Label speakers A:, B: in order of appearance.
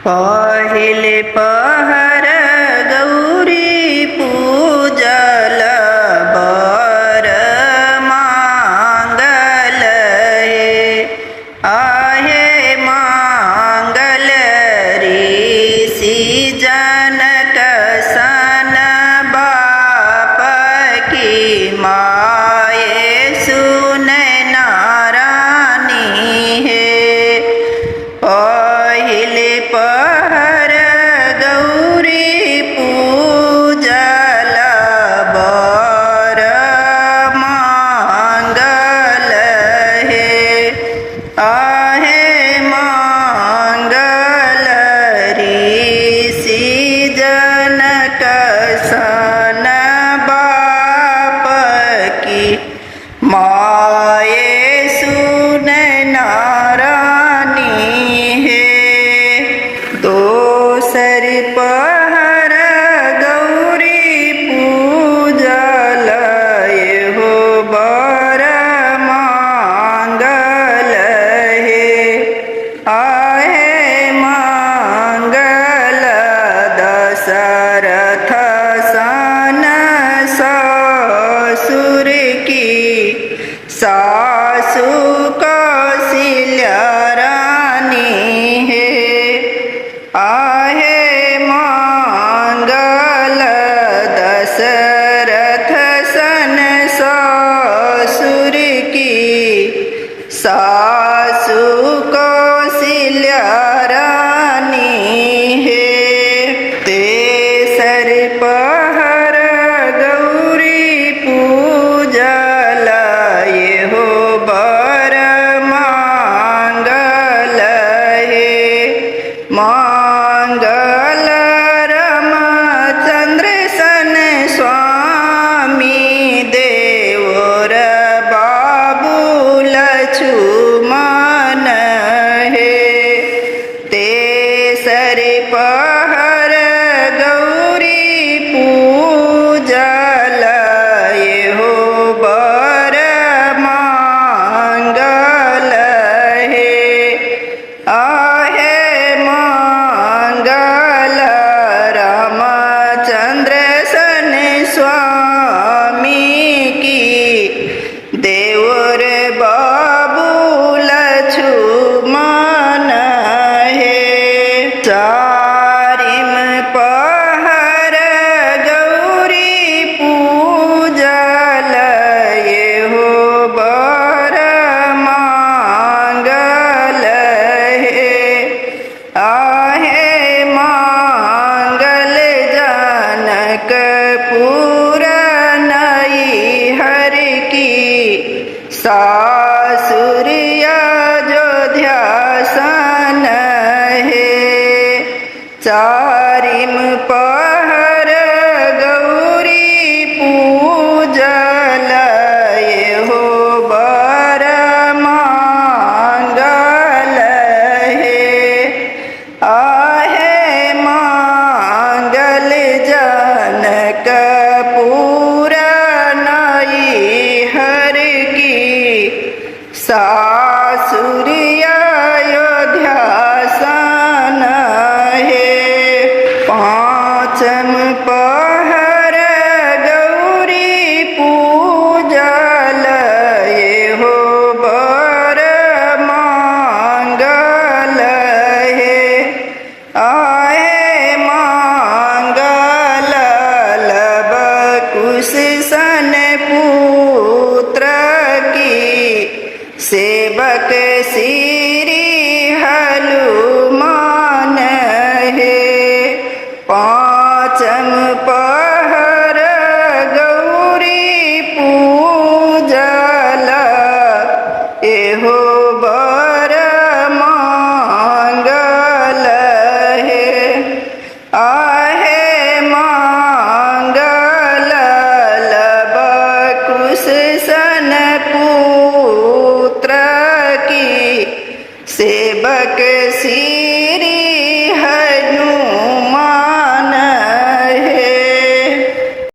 A: पहिले पहर गौरी पूजल बर मांगल आहे मांगल ऋषि जनक सन बाप की माये सुन नारानी है। पहिले पहर गौरी पूजल बर मांगल है आहे मांगल ऋषि जनक सन बाप की माये सुन नारानी है। दोसर पहर गौरी पूजल हो बर मांगल है आहे मांगल दशरथ सन ससुर की सासु कौशल्या रानी है आहे मांगल दशरथ सन ससुर की सासु कौशल्या रानी है। तेसर पहर गौरी पूजल हो बर मांगल है मांगल रामचंद्र सन स्वामी देवर बाबू लक्ष्मण है। तेसर पहर गौरी पूजल हो बर मांगल है आहे मांगल रामचंद्र सन स्वामी की देवर बाबू लक्ष्मण है। चारिम पहर गौरी पूजल हो बर मांगल है आहे मांगल जनकपुर नैहर की सासुर अयोध्या सन है। चारिम पहर गौरी पूजल हो बर मांगल है आहे मांगल जनकपुर नैहर की सासुर अयोध्या सन है। पाँचम पहर गौरी पूजल हो बर मांगल है आहे मांगल लव कुश सन पुत्र की सेवक सी